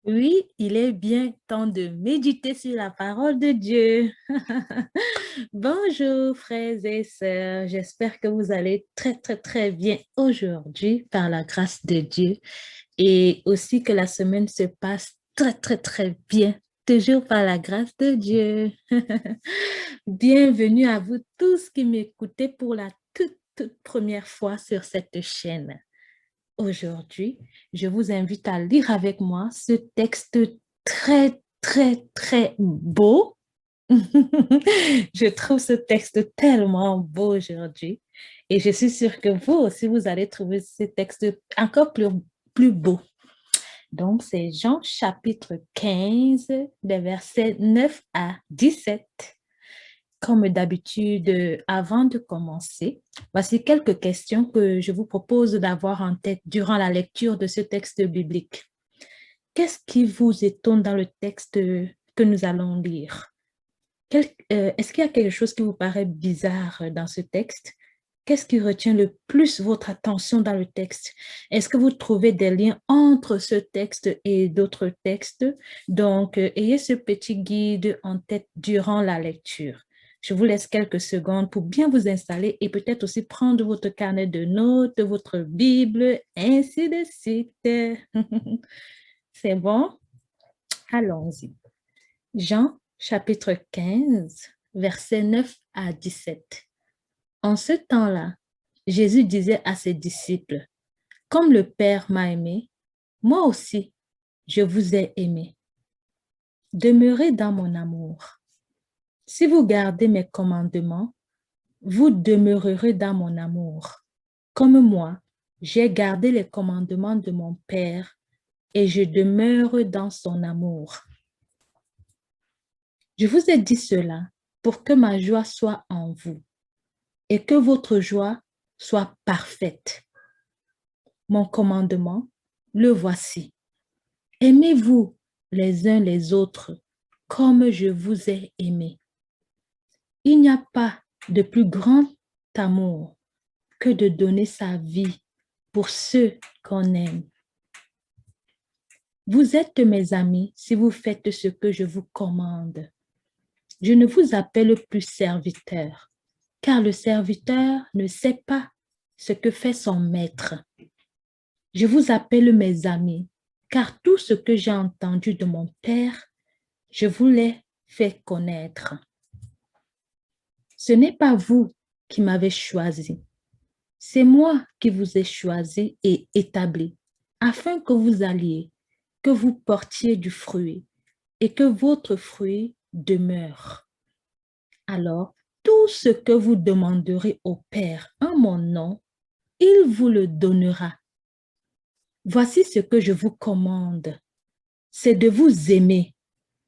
Oui, il est bien temps de méditer sur la parole de Dieu. Bonjour frères et sœurs, j'espère que vous allez très très très bien aujourd'hui par la grâce de Dieu et aussi que la semaine se passe très très très bien, toujours par la grâce de Dieu. Bienvenue à vous tous qui m'écoutez pour la toute première fois sur cette chaîne. Aujourd'hui, je vous invite à lire avec moi ce texte très, très, très beau. Je trouve ce texte tellement beau aujourd'hui et je suis sûre que vous aussi, vous allez trouver ce texte encore plus beau. Donc, c'est Jean chapitre 15, des versets 9 à 17. Comme d'habitude, avant de commencer, voici quelques questions que je vous propose d'avoir en tête durant la lecture de ce texte biblique. Qu'est-ce qui vous étonne dans le texte que nous allons lire? Est-ce qu'il y a quelque chose qui vous paraît bizarre dans ce texte? Qu'est-ce qui retient le plus votre attention dans le texte? Est-ce que vous trouvez des liens entre ce texte et d'autres textes? Donc, ayez ce petit guide en tête durant la lecture. Je vous laisse quelques secondes pour bien vous installer et peut-être aussi prendre votre carnet de notes, votre Bible, ainsi de suite. C'est bon? Allons-y. Jean chapitre 15, versets 9 à 17. En ce temps-là, Jésus disait à ses disciples, comme le Père m'a aimé, moi aussi, je vous ai aimé. Demeurez dans mon amour. Si vous gardez mes commandements, vous demeurerez dans mon amour. Comme moi, j'ai gardé les commandements de mon Père et je demeure dans son amour. Je vous ai dit cela pour que ma joie soit en vous et que votre joie soit parfaite. Mon commandement, le voici. Aimez-vous les uns les autres comme je vous ai aimé. Il n'y a pas de plus grand amour que de donner sa vie pour ceux qu'on aime. Vous êtes mes amis si vous faites ce que je vous commande. Je ne vous appelle plus serviteur, car le serviteur ne sait pas ce que fait son maître. Je vous appelle mes amis, car tout ce que j'ai entendu de mon Père, je vous l'ai fait connaître. Ce n'est pas vous qui m'avez choisi, c'est moi qui vous ai choisi et établi, afin que vous alliez, que vous portiez du fruit et que votre fruit demeure. Alors, tout ce que vous demanderez au Père en mon nom, il vous le donnera. Voici ce que je vous commande, c'est de vous aimer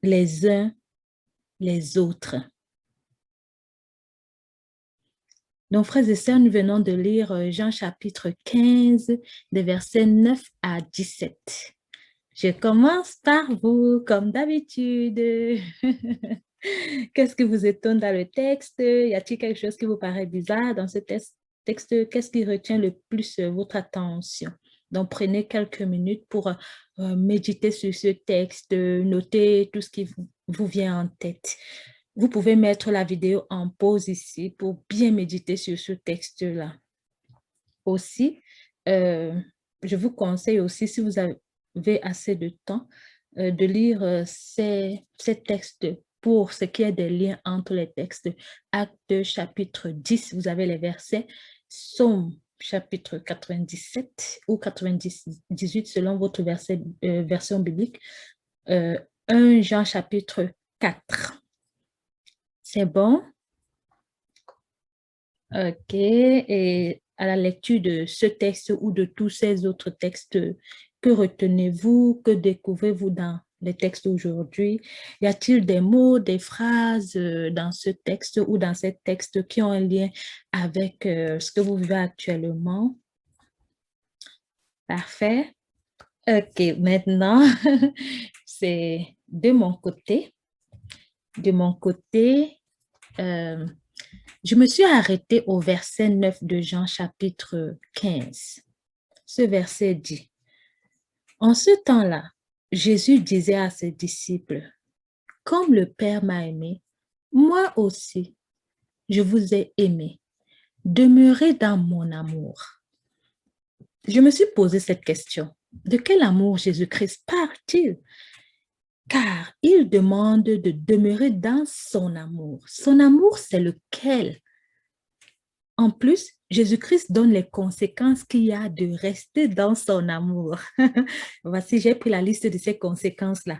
les uns les autres. Donc, frères et sœurs, nous venons de lire Jean chapitre 15, des versets 9 à 17. Je commence par vous, comme d'habitude. Qu'est-ce qui vous étonne dans le texte? Y a-t-il quelque chose qui vous paraît bizarre dans ce texte? Qu'est-ce qui retient le plus votre attention? Donc, prenez quelques minutes pour méditer sur ce texte, noter tout ce qui vous vient en tête. Vous pouvez mettre la vidéo en pause ici pour bien méditer sur ce texte-là. Aussi, je vous conseille aussi, si vous avez assez de temps, de lire ces textes pour ce qui est des liens entre les textes. Actes chapitre 10, vous avez les versets. Somme chapitre 97 ou 98 selon votre version biblique. 1 Jean chapitre 4. C'est bon? Ok. Et à la lecture de ce texte ou de tous ces autres textes, que retenez-vous, que découvrez-vous dans les textes d'aujourd'hui? Y a-t-il des mots, des phrases dans ce texte ou dans ces textes qui ont un lien avec ce que vous vivez actuellement? Parfait. Ok, maintenant, c'est de mon côté. De mon côté, euh, je me suis arrêtée au verset 9 de Jean chapitre 15. Ce verset dit, « En ce temps-là, Jésus disait à ses disciples, comme le Père m'a aimé, moi aussi, je vous ai aimé. Demeurez dans mon amour. Je me suis posé cette question. De quel amour Jésus-Christ parle-t-il? Car il demande de demeurer dans son amour. Son amour, c'est lequel? En plus, Jésus-Christ donne les conséquences qu'il y a de rester dans son amour. Voici, j'ai pris la liste de ces conséquences-là.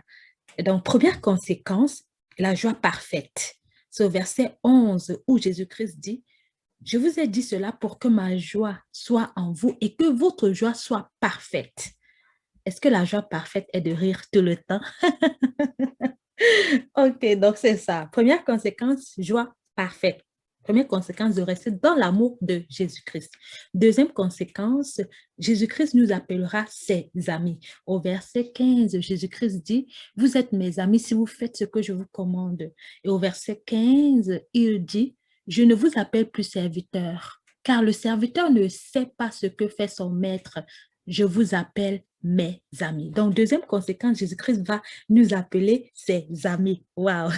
Donc, première conséquence, la joie parfaite. C'est au verset 11 où Jésus-Christ dit, je vous ai dit cela pour que ma joie soit en vous et que votre joie soit parfaite. Est-ce que la joie parfaite est de rire tout le temps? Ok, donc c'est ça. Première conséquence, joie parfaite. Première conséquence de rester dans l'amour de Jésus-Christ. Deuxième conséquence, Jésus-Christ nous appellera ses amis. Au verset 15, Jésus-Christ dit, vous êtes mes amis si vous faites ce que je vous commande. Et au verset 15, il dit, je ne vous appelle plus serviteur, car le serviteur ne sait pas ce que fait son maître. Je vous appelle mes amis. Donc, deuxième conséquence, Jésus-Christ va nous appeler ses amis. Wow!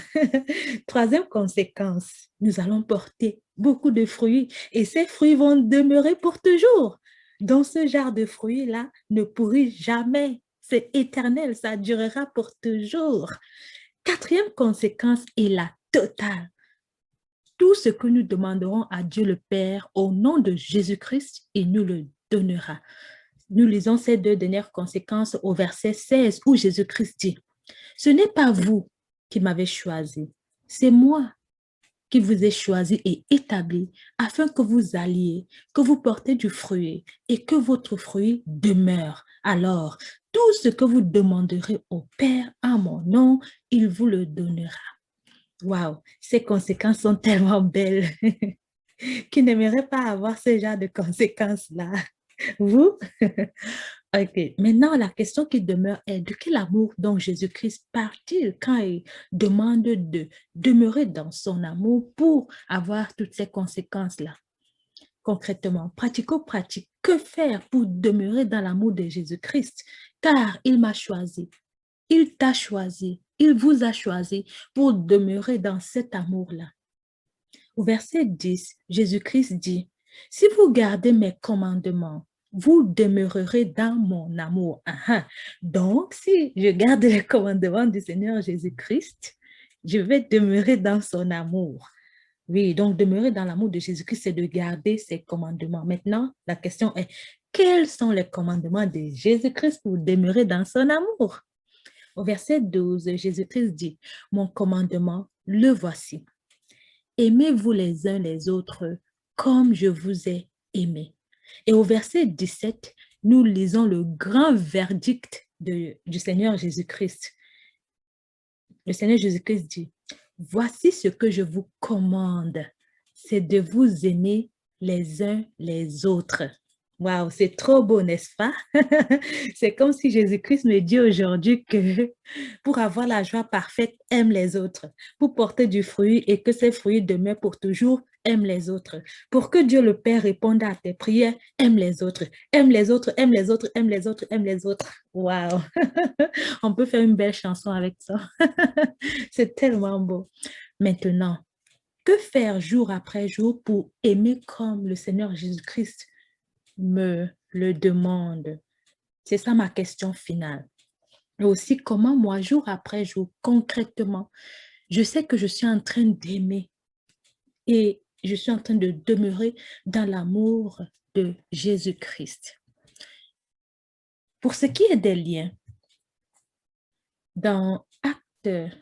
Troisième conséquence, nous allons porter beaucoup de fruits et ces fruits vont demeurer pour toujours. Donc, ce genre de fruits-là ne pourrit jamais. C'est éternel, ça durera pour toujours. Quatrième conséquence est la totale. Tout ce que nous demanderons à Dieu le Père au nom de Jésus-Christ, il nous le donnera. Nous lisons ces deux dernières conséquences au verset 16 où Jésus-Christ dit, ce n'est pas vous qui m'avez choisi, c'est moi qui vous ai choisi et établi afin que vous alliez, que vous portez du fruit et que votre fruit demeure. Alors, tout ce que vous demanderez au Père en mon nom, il vous le donnera. Waouh, ces conséquences sont tellement belles. Qui n'aimerait pas avoir ce genre de conséquences-là? Vous? Ok. Maintenant, la question qui demeure est de quel amour donc Jésus-Christ parle-t-il quand il demande de demeurer dans son amour pour avoir toutes ces conséquences-là? Concrètement, pratico-pratique, que faire pour demeurer dans l'amour de Jésus-Christ? Car il m'a choisi, il t'a choisi, il vous a choisi pour demeurer dans cet amour-là. Au verset 10, Jésus-Christ dit, si vous gardez mes commandements, vous demeurerez dans mon amour. Aha. Donc, si je garde les commandements du Seigneur Jésus-Christ, je vais demeurer dans son amour. Oui, donc demeurer dans l'amour de Jésus-Christ, c'est de garder ses commandements. Maintenant, la question est, quels sont les commandements de Jésus-Christ pour demeurer dans son amour? Au verset 12, Jésus-Christ dit, mon commandement, le voici. Aimez-vous les uns les autres comme je vous ai aimé. Et au verset 17, nous lisons le grand verdict du Seigneur Jésus-Christ. Le Seigneur Jésus-Christ dit, voici ce que je vous commande, c'est de vous aimer les uns les autres. Waouh, c'est trop beau, n'est-ce pas? C'est comme si Jésus-Christ me dit aujourd'hui que pour avoir la joie parfaite, aime les autres. Pour porter du fruit et que ces fruits demeurent pour toujours, aime les autres. Pour que Dieu le Père réponde à tes prières, aime les autres. Aime les autres, aime les autres, aime les autres, aime les autres. Waouh! On peut faire une belle chanson avec ça. C'est tellement beau. Maintenant, que faire jour après jour pour aimer comme le Seigneur Jésus-Christ me le demande? C'est ça ma question finale. Et aussi, comment moi, jour après jour, concrètement, je sais que je suis en train d'aimer et je suis en train de demeurer dans l'amour de Jésus-Christ. Pour ce qui est des liens, dans Actes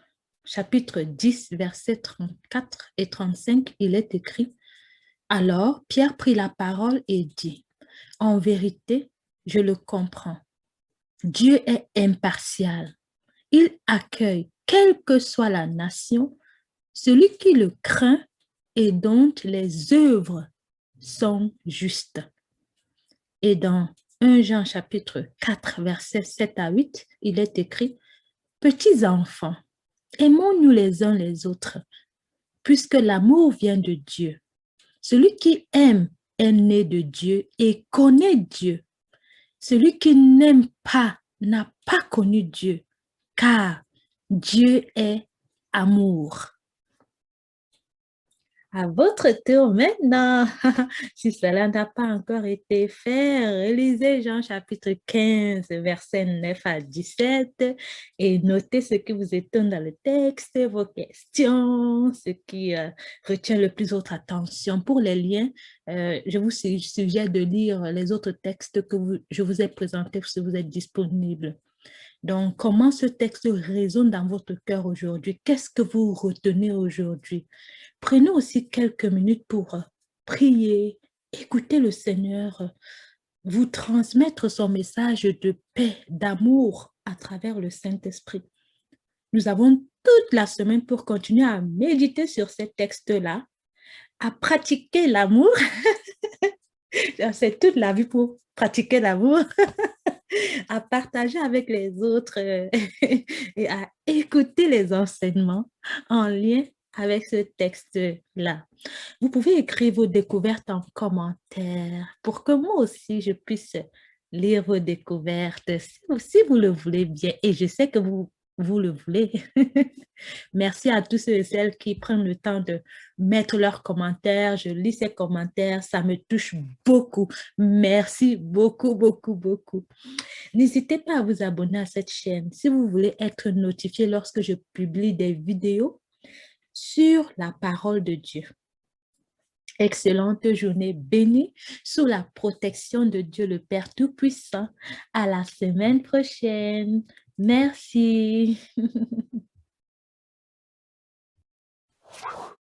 chapitre 10, versets 34 et 35, il est écrit, alors Pierre prit la parole et dit, en vérité, je le comprends. Dieu est impartial. Il accueille, quelle que soit la nation, celui qui le craint et dont les œuvres sont justes. Et dans 1 Jean chapitre 4, versets 7 à 8, il est écrit, petits enfants, aimons-nous les uns les autres, puisque l'amour vient de Dieu. Celui qui aime est né de Dieu et connaît Dieu. Celui qui n'aime pas n'a pas connu Dieu, car Dieu est amour. À votre tour maintenant, si cela n'a pas encore été fait, relisez Jean chapitre 15, versets 9 à 17 et notez ce qui vous étonne dans le texte, vos questions, ce qui retient le plus votre attention. Pour les liens, je vous suggère de lire les autres textes que je vous ai présentés si vous êtes disponible. Donc, comment ce texte résonne dans votre cœur aujourd'hui? Qu'est-ce que vous retenez aujourd'hui? Prenez aussi quelques minutes pour prier, écouter le Seigneur, vous transmettre son message de paix, d'amour à travers le Saint-Esprit. Nous avons toute la semaine pour continuer à méditer sur ces textes-là, à pratiquer l'amour. C'est toute la vie pour pratiquer l'amour, à partager avec les autres et à écouter les enseignements en lien avec ce texte-là. Vous pouvez écrire vos découvertes en commentaire pour que moi aussi je puisse lire vos découvertes si vous le voulez bien. Et je sais que vous le voulez. Merci à tous ceux et celles qui prennent le temps de mettre leurs commentaires. Je lis ces commentaires, ça me touche beaucoup. Merci beaucoup, beaucoup, beaucoup. N'hésitez pas à vous abonner à cette chaîne si vous voulez être notifié lorsque je publie des vidéos sur la parole de Dieu. Excellente journée bénie sous la protection de Dieu le Père Tout-Puissant. À la semaine prochaine. Merci.